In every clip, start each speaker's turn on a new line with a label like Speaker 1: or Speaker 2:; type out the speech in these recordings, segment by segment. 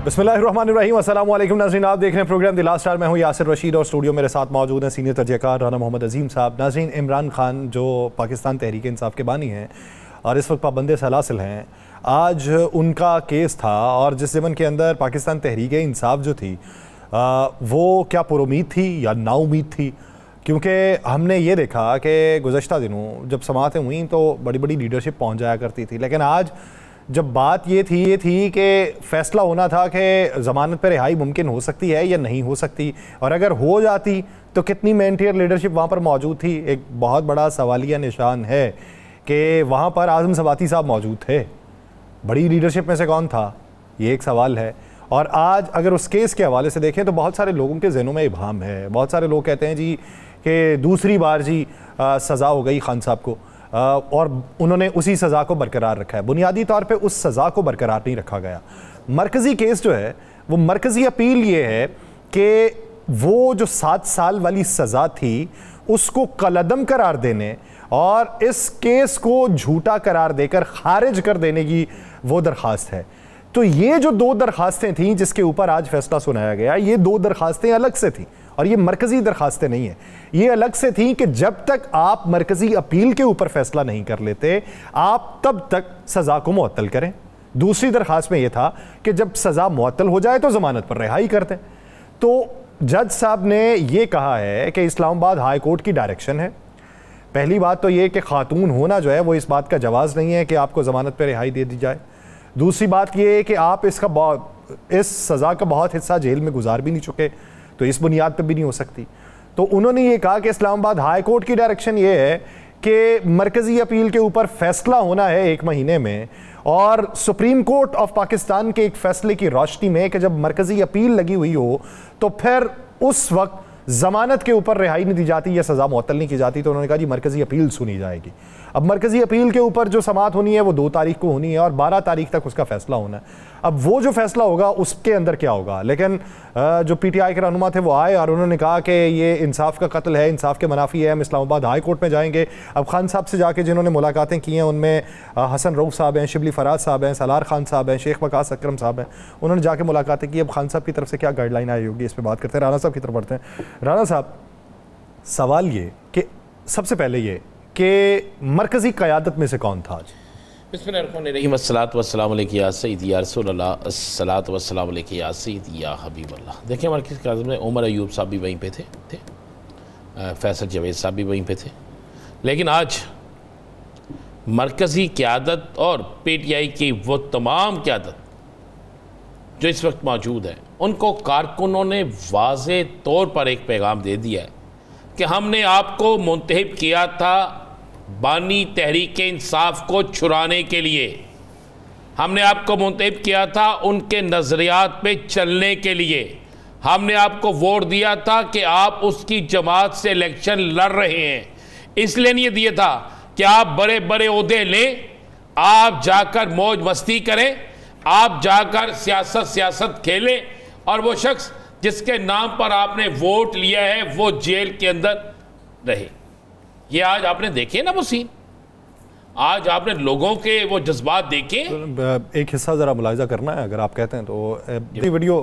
Speaker 1: बिस्मिल्लाहिर्रहमानिर्रहीम, अस्सलाम वालेकुम नाज़रीन, आप देख रहे हैं प्रोग्राम द लास्ट आवर। मैं हूँ यासिर रशीद और स्टूडियो मेरे साथ मौजूद हैं सीनियर तजज़ियाकार राना मोहम्मद अजीम साहब। नाज़रीन, इमरान खान जो पाकिस्तान तहरीक इंसाफ के बानी हैं और इस वक्त पाबंद सलासिल हैं, आज उनका केस था और जिस ज़मन के अंदर पाकिस्तान तहरीक इंसाफ जो थी वो क्या पुरुमीद थी या नाउमीद थी, क्योंकि हमने ये देखा कि गुज़श्ता दिनों जब समातें हुई तो बड़ी बड़ी लीडरशिप पहुँच जाया करती थी, लेकिन आज जब बात ये थी कि फ़ैसला होना था कि ज़मानत पर रिहाई मुमकिन हो सकती है या नहीं हो सकती, और अगर हो जाती तो कितनी मेन टियर लीडरशिप वहाँ पर मौजूद थी। एक बहुत बड़ा सवालिया निशान है कि वहाँ पर आज़म सवाती साहब मौजूद थे, बड़ी लीडरशिप में से कौन था, ये एक सवाल है। और आज अगर उस केस के हवाले से देखें तो बहुत सारे लोगों के जहनों में इबाम है। बहुत सारे लोग कहते हैं जी कि दूसरी बार जी सज़ा हो गई खान साहब को और उन्होंने उसी सज़ा को बरकरार रखा है। बुनियादी तौर पे उस सज़ा को बरकरार नहीं रखा गया। मरकज़ी केस जो है वो मरकज़ी अपील ये है कि वो जो 7 साल वाली सज़ा थी उसको कलअदम करार देने और इस केस को झूठा करार देकर खारिज कर देने की वो दरख्वास्त है। तो ये जो 2 दरख्वास्तें थीं जिसके ऊपर आज फैसला सुनाया गया, ये 2 दरख्वास्तें अलग से थीं और ये मरकज़ी दरख्वास्तें नहीं है। ये अलग से थी कि जब तक आप मरकज़ी अपील के ऊपर फैसला नहीं कर लेते आप तब तक सज़ा को मुअत्तल करें। दूसरी दरख्वास्त में यह था कि जब सज़ा मुअत्तल हो जाए तो ज़मानत पर रिहाई कर दें। तो जज साहब ने यह कहा है कि इस्लामाबाद हाई कोर्ट की डायरेक्शन है। पहली बात तो यह कि खातून होना जो है वो इस बात का जवाज़ नहीं है कि आपको ज़मानत पर रिहाई दे दी जाए। दूसरी बात यह है कि आप इस सज़ा का बहुत हिस्सा जेल में गुजार भी नहीं चुके, तो इस बुनियाद पर भी नहीं हो सकती। तो उन्होंने ये कहा कि इस्लामाबाद हाई कोर्ट की डायरेक्शन ये है कि मरकज़ी अपील के ऊपर फैसला होना है 1 महीने में, और सुप्रीम कोर्ट ऑफ पाकिस्तान के एक फैसले की रोशनी में कि जब मरकज़ी अपील लगी हुई हो तो फिर उस वक्त ज़मानत के ऊपर रिहाई नहीं दी जाती या सज़ा मुअत्तल नहीं की जाती। तो उन्होंने कहा जी मरकज़ी अपील सुनी जाएगी। अब मरकज़ी अपील के ऊपर जो समाअत होनी है वो 2 तारीख को होनी है और 12 तारीख तक उसका फैसला होना है। अब वो जो फैसला होगा उसके अंदर क्या होगा, लेकिन जो PTI के रहनुमा थे वो आए और उन्होंने कहा कि ये इंसाफ का कत्ल है, इंसाफ के मुनाफी है, हम इस्लामाबाद हाई कोर्ट में जाएंगे। अब खान साहब से जाके जिन्होंने मुलाकातें की हैं उनमें हसन रऊफ़ साहब हैं, शिबली फराज साहब हैं, सलार खान साहब हैं, शेख वकास अकरम साहब हैं, उन्होंने जाके मुलाकातें की। अब खान साहब की तरफ से क्या गाइडलाइन आई होगी इस पर बात करते हैं। राना साहब की तरफ बढ़ते हैं। राना साहब, सवाल ये कि सबसे पहले ये कि मरकज़ी क़यादत में से कौन था आज?
Speaker 2: बिस्मिल्लाहिर्रहमानिर्रहीम, अस्सलातु वस्सलामु अलैका या सय्यदी या रसूलल्लाह, अस्सलातु वस्सलामु अलैका या सय्यदी या हबीबल्लाह। देखिए, मरकज़ी क़यादत में उमर अयूब साहब भी वहीं पे थे, फैसल जावेद साहब भी वहीं पे थे, लेकिन आज मरकज़ी क़यादत और PTI की वो तमाम क़यादत जो इस वक्त मौजूद है, उनको कारकुनों ने वाज़े तौर पर एक पैगाम दे दिया है कि हमने आपको मुंतहिब किया था बानी तहरीक इंसाफ को छुड़ाने के लिए, हमने आपको मुंतहिब किया था उनके नज़रियात पे चलने के लिए, हमने आपको वोट दिया था कि आप उसकी जमात से इलेक्शन लड़ रहे हैं, इसलिए नहीं दिया था कि आप बड़े बड़े ओहदे लें, आप जाकर मौज मस्ती करें, आप जाकर सियासत खेलें और वो शख्स जिसके नाम पर आपने वोट लिया है वो जेल के अंदर रहे। ये आज आपने देखे ना वो सीन, आज आपने लोगों के वो जज्बात देखे।
Speaker 1: तो एक हिस्सा ज़रा मुलाहिज़ा करना है अगर आप कहते हैं तो ये वीडियो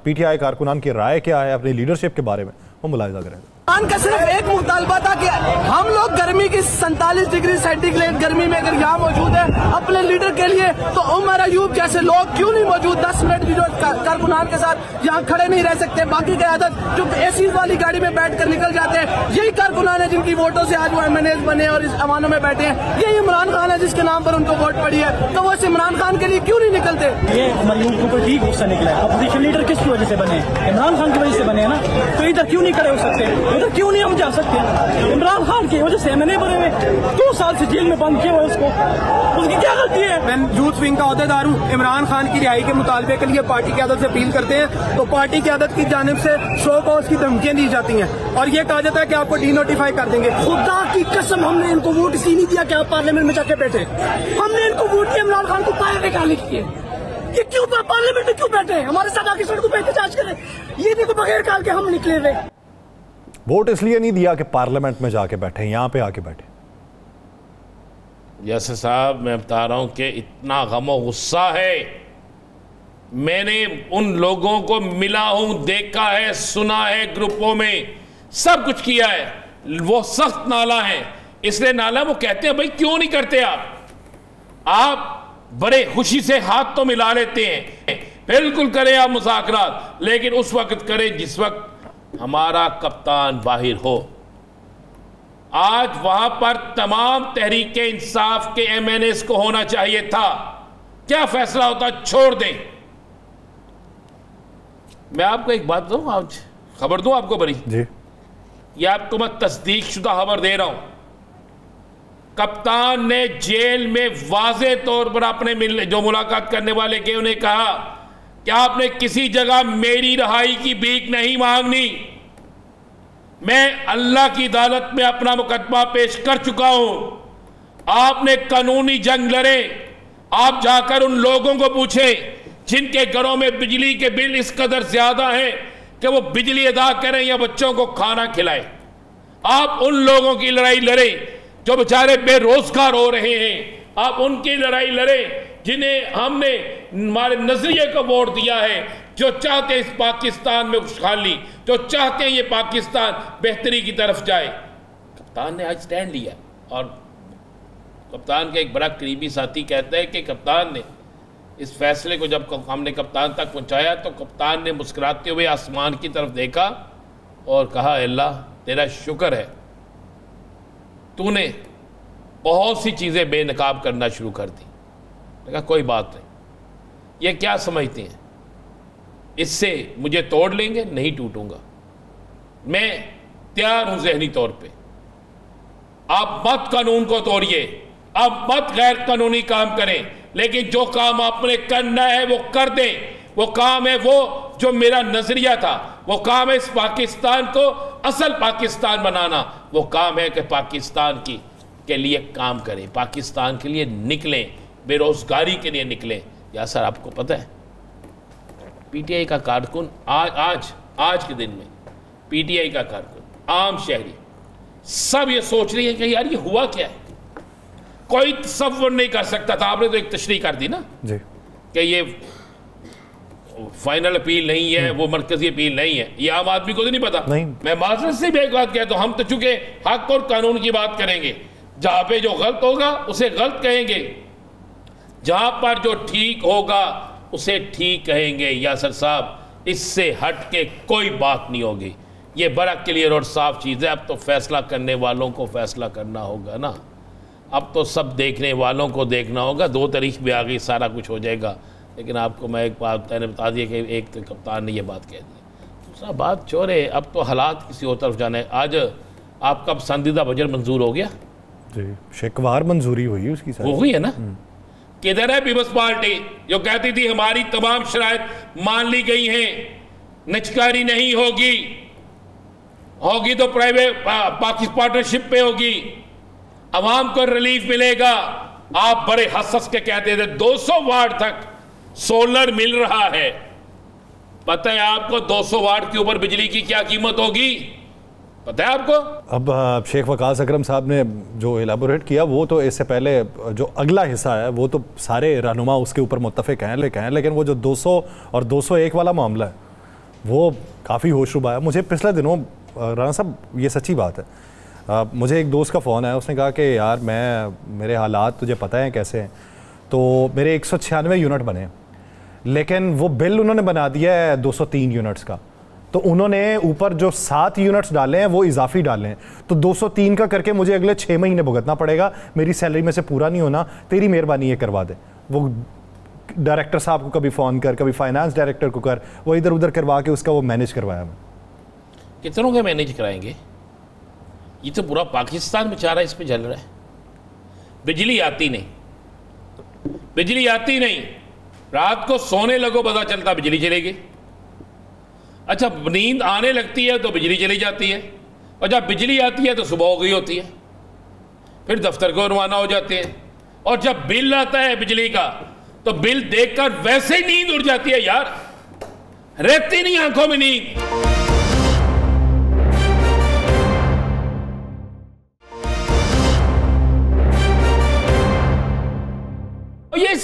Speaker 1: PTI कारकुनान की राय क्या है अपनी लीडरशिप के बारे में वो मुलाहिज़ा करें।
Speaker 3: का सिर्फ एक मुतालबा था कि हम लोग गर्मी की 47 डिग्री सेंटीग्रेड गर्मी में अगर यहाँ मौजूद है अपने लीडर के लिए, तो उमर अयूब जैसे लोग क्यों नहीं मौजूद? 10 मिनट भी जो कारकुनान के साथ यहाँ खड़े नहीं रह सकते। बाकी क़यादत जो AC वाली गाड़ी में बैठ कर निकल जाते हैं, यही कारकुनान है जिनकी वोटों से आज वो MNAs बने और इस अवानों में बैठे हैं। यही इमरान खान है जिसके नाम पर उनको वोट पड़ी है, तो वो इस इमरान खान के लिए क्यों नहीं निकलते?
Speaker 4: ये अयूब को ठीक गुस्सा निकला है। अपोजिशन लीडर किसकी वजह से बने? इमरान खान की वजह से बने हैं ना, तो इधर क्यों नहीं खड़े हो सकते? उधर क्यों नहीं हम जा सकते? इमरान खान की वजह से MNA बने हुए 2 साल से जेल में बंद किए हुए, उसकी क्या गलती है?
Speaker 3: मैं यूथ विंग का अहदेदार हूँ। इमरान खान की रिहाई के मुतालबे के लिए पार्टी क़यादत से अपील करते हैं, तो पार्टी क़यादत की जानिब से शो कॉज की धमकियां दी जाती हैं और ये कहा जाता है कि आपको डीनोटिफाई कर देंगे।
Speaker 4: खुदा की कसम, हमने इनको वोट इसलिए नहीं दिया कि आप पार्लियामेंट में जाके बैठे, हमने इनको वोट दिया इमरान खान को बाहर निकालने के लिए। ये क्यों पार्लियामेंट में क्यों बैठे? हमारे साथ आके सड़कों पे एहतजाज करें, ये देखो बगैर काल के हम निकले हुए।
Speaker 1: वोट इसलिए नहीं दिया कि पार्लियामेंट में जाके बैठे, यहाँ पे आके बैठे।
Speaker 2: यासिर साहब, मैं बता रहा हूँ कि इतना गम और गुस्सा है मैंने उन लोगों को मिला हूं, देखा है, सुना है, ग्रुपों में सब कुछ किया है, वो सख्त नाला है। इसलिए नाला वो कहते हैं भाई क्यों नहीं करते आप बड़े खुशी से हाथ तो मिला लेते हैं, बिल्कुल करें आप मुज़ाकरात, लेकिन उस वक्त करें जिस वक्त हमारा कप्तान बाहिर हो। आज वहां पर तमाम तहरीक इंसाफ के MNAs को होना चाहिए था। क्या फैसला होता, छोड़ दें। मैं आपको एक बात दूं, आज खबर दूं आपको बड़ी
Speaker 1: जी,
Speaker 2: ये आपको मैं तस्दीक शुदा खबर दे रहा हूं। कप्तान ने जेल में वाज़े तौर पर अपने जो मुलाकात करने वाले के उन्हें कहा कि आपने किसी जगह मेरी रहाई की भीख नहीं मांगनी, मैं अल्लाह की अदालत में अपना मुकदमा पेश कर चुका हूं। आपने कानूनी जंग लड़े, आप जाकर उन लोगों को पूछें जिनके घरों में बिजली के बिल इस कदर ज्यादा हैं कि वो बिजली अदा करें या बच्चों को खाना खिलाएं। आप उन लोगों की लड़ाई लड़ें जो बेचारे बेरोजगार हो रहे हैं, आप उनकी लड़ाई लड़ें जिन्हें हमने हमारे नजरिए को वोट दिया है, जो चाहते हैं इस पाकिस्तान में खुशहाली, जो चाहते हैं ये पाकिस्तान बेहतरी की तरफ जाए। कप्तान ने आज स्टैंड लिया और कप्तान का एक बड़ा करीबी साथी कहता है कि कप्तान ने इस फैसले को जब हमने कप्तान तक पहुंचाया तो कप्तान ने मुस्कुराते हुए आसमान की तरफ देखा और कहा, अल्लाह तेरा शुक्र है, तूने बहुत सी चीज़ें बेनकाब करना शुरू कर दी। कहा कोई बात नहीं, ये क्या समझते हैं इससे मुझे तोड़ लेंगे, नहीं टूटूंगा, मैं तैयार हूं जहनी तौर पे। आप मत कानून को तोड़िए, आप मत गैर कानूनी काम करें, लेकिन जो काम आपने करना है वो कर दें। वो काम है वो जो मेरा नजरिया था, वो काम है इस पाकिस्तान को असल पाकिस्तान बनाना। वो काम है कि पाकिस्तान के लिए काम करें, पाकिस्तान के लिए निकलें, बेरोजगारी के लिए निकलें। या सर आपको पता है PTI का कारकुन आज के दिन में PTI का कारकुन, आम शहरी सब ये सोच रही है कि यार ये हुआ क्या है, कोई तसव्वुर नहीं कर सकता था। आपने तो एक तशरीह कर दी ना
Speaker 1: जी
Speaker 2: कि ये फाइनल अपील नहीं है, वो मरकजी अपील नहीं है, ये आम आदमी को तो नहीं पता।
Speaker 1: नहीं।
Speaker 2: मैं माजरत से भी एक बात कहता हूं, हम तो चूंकि हक और कानून की बात करेंगे, जहां पे जो गलत होगा उसे गलत कहेंगे, जहां पर जो ठीक होगा उसे ठीक कहेंगे। यासर साहब, इससे हट के कोई बात नहीं होगी। ये बड़ा क्लियर और साफ चीज़ है। अब तो फैसला करने वालों को फैसला करना होगा ना, अब तो सब देखने वालों को देखना होगा। 2 तारीख भी आ गई, सारा कुछ हो जाएगा। लेकिन आपको मैं एक बात मैंने बता दिया कि एक तो कप्तान ने ये बात कह दी, दूसरा बात चोरे, अब तो हालात किसी और तरफ जाना है। आज आपका पसंदीदा बजट मंजूर हो गया
Speaker 1: जी, शिकवार मंजूरी हुई उसकी,
Speaker 2: हो गई है ना। किधर है पीपल्स पार्टी जो कहती थी हमारी तमाम शराइत मान ली गई हैं, निचकारी नहीं होगी, होगी तो प्राइवेट पाकिस्तान पार्टनरशिप पे होगी, अवाम को रिलीफ मिलेगा। आप बड़े हंस के कहते थे 200 वाट तक सोलर मिल रहा है। पता है आपको 200 वाट के ऊपर बिजली की क्या कीमत होगी, पता है आपको?
Speaker 1: अब शेख वकास अकरम साहब ने जो एलाबोरेट किया वो तो इससे पहले जो अगला हिस्सा है वो तो सारे रहनुमा उसके ऊपर मुत्तफिक हैं, लेकिन वो जो 200 और 201 वाला मामला है वो काफ़ी होशरुबा है। मुझे पिछले दिनों राना साहब, ये सच्ची बात है, मुझे एक दोस्त का फ़ोन आया, उसने कहा कि यार मेरे हालात तुझे पता है कैसे हैं, तो मेरे 196 यूनिट बने, लेकिन वो बिल उन्होंने बना दिया है 203 यूनिट्स का, तो उन्होंने ऊपर जो 7 यूनिट्स डाले हैं वो इजाफी डाले हैं, तो 203 का करके मुझे अगले 6 महीने भुगतना पड़ेगा, मेरी सैलरी में से पूरा नहीं होना, तेरी मेहरबानी ये करवा दे। वो डायरेक्टर साहब को कभी फ़ोन कर, कभी फाइनेंस डायरेक्टर को कर, वो इधर उधर करवा के उसका वो मैनेज करवाया। मैं
Speaker 2: कितनों के मैनेज कराएंगे? ये तो पूरा पाकिस्तान बेचारा इस पे जल रहा है। बिजली आती नहीं, बिजली आती नहीं, रात को सोने लगो पता चलता बिजली चलेगी। अच्छा, नींद आने लगती है तो बिजली चली जाती है, और जब बिजली आती है तो सुबह हो गई होती है, फिर दफ्तर को रवाना हो जाते हैं, और जब बिल आता है बिजली का तो बिल देखकर वैसे ही नींद उड़ जाती है यार, रहती नहीं आंखों में नींद।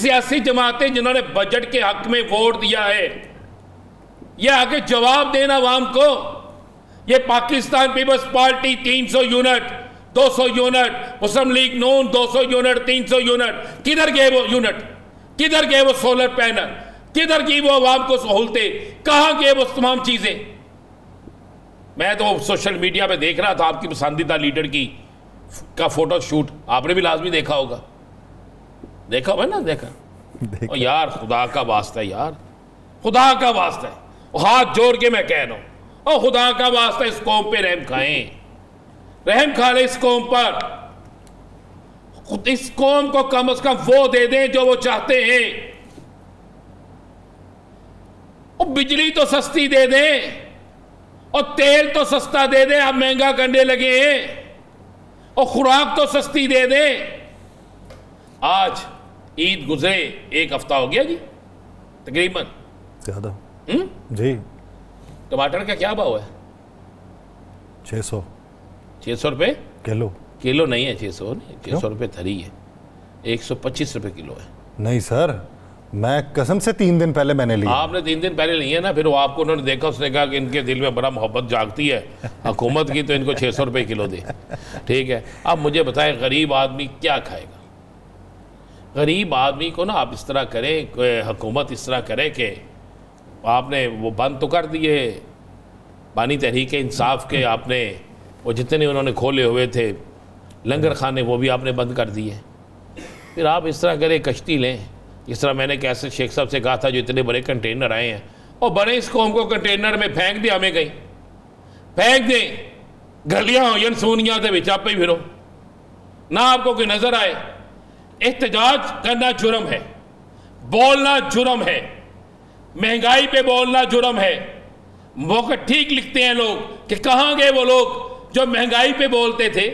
Speaker 2: सियासी जमातें जिन्होंने बजट के हक में वोट दिया है, ये आगे जवाब देना आवाम को। ये Pakistan Peoples Party 300 unit, 200 unit, Muslim League Noon 200 unit, 300 unit, किधर गए वो यूनिट? किधर गए वो सोलर पैनल? किधर गई वो आवाम को सहूलतें? कहां गए वो तमाम चीजें? मैं तो सोशल मीडिया पे देख रहा था आपकी पसंदीदा लीडर का फोटो शूट, आपने भी लाजमी देखा होगा। देखा हुआ ना? देखा। और यार खुदा का वास्ता है, यार खुदा का वास्ता है, हाथ जोड़ के मैं कह रहा हूं, और खुदा का वास्ता इस कौम पे रहम खाएं, रहम खा ले इस कौम पर। इस कौम को कम से कम वो दे दें जो वो चाहते हैं। और बिजली तो सस्ती दे दें, और तेल तो सस्ता दे दें, आप महंगा करने लगे हैं, और खुराक तो सस्ती दे दें। आज ईद गुजरे 1 हफ्ता हो गया जी तकरीबन,
Speaker 1: ज्यादा जी।
Speaker 2: टमाटर का क्या भाव है?
Speaker 1: 600
Speaker 2: रुपए किलो नहीं है, 600 नहीं, 600 रुपये थरी है, 125 रुपये किलो है।
Speaker 1: नहीं सर, मैं कसम से 3 दिन पहले मैंने लिया।
Speaker 2: आपने 3 दिन पहले लिए ना, फिर वो आपको उन्होंने देखा, उसने कहा कि इनके दिल में बड़ा मोहब्बत जागती है हुकूमत की, तो इनको 600 रुपये किलो दे। ठीक है, अब मुझे बताएं गरीब आदमी क्या खाएगा? गरीब आदमी को ना आप इस तरह करें, हुकूमत इस तरह करे कि आपने वो बंद तो कर दिए बानी तहरीक इंसाफ के, आपने वो जितने उन्होंने खोले हुए थे लंगर खाने वो भी आपने बंद कर दिए। फिर आप इस तरह करें, कश्ती लें, इस तरह मैंने कैसे शेख साहब से कहा था, जो इतने बड़े कंटेनर आए हैं, और बड़े इस कौम को कंटेनर में फेंक दें, हमें कहीं फेंक दें, गलियां हो यनसूनिया के बिच आप ही फिरो ना, आपको कोई नजर आए। एहतजाज करना जुर्म है, बोलना जुर्म है, महंगाई पे बोलना जुर्म है। मौका ठीक लिखते हैं लोग कि कहां गए वो लोग जो महंगाई पे बोलते थे,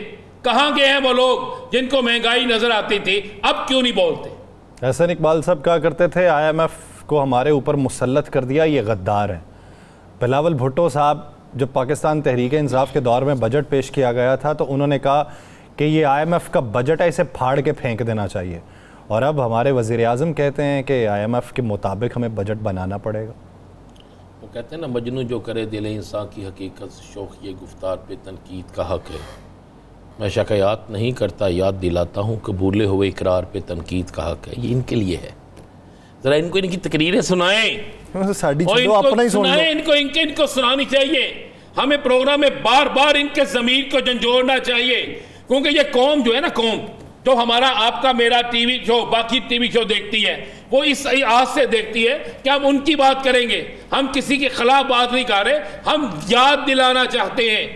Speaker 2: कहां गए हैं वो लोग जिनको महंगाई नजर आती थी, अब क्यों नहीं बोलते?
Speaker 1: एहसन इकबाल साहब कहा करते थे IMF को हमारे ऊपर मुसल्लत कर दिया, ये गद्दार है। बिलावल भुट्टो साहब जब पाकिस्तान तहरीक इंसाफ के दौर में बजट पेश किया गया था तो उन्होंने कहा कि ये IMF का बजट है, इसे फाड़ के फेंक देना चाहिए, और अब हमारे वज़ीर आज़म कहते हैं कि IMF के मुताबिक हमें बजट बनाना पड़ेगा।
Speaker 2: वो कहते हैं ना, मजनू जो करे दिल इंसान की हकीकत शौक़ ये गुफ्तार पे तनकीद का हक है। मैं शिकायत नहीं करता, याद दिलाता हूँ, कबूले हुए इकरार पे तनकीद का हक है। ये इनके लिए है, ज़रा इनको इनकी तकरीरें सुनाएं, इनको सुनानी चाहिए। हमें प्रोग्राम में बार बार इनके ज़मीर को झंझोड़ना चाहिए, क्योंकि ये कौम जो है ना, कौम जो हमारा आपका मेरा टीवी शो, बाकी टीवी शो देखती है, वो इस आज से देखती है कि हम उनकी बात करेंगे। हम किसी के खिलाफ बात नहीं कर रहे, हम याद दिलाना चाहते हैं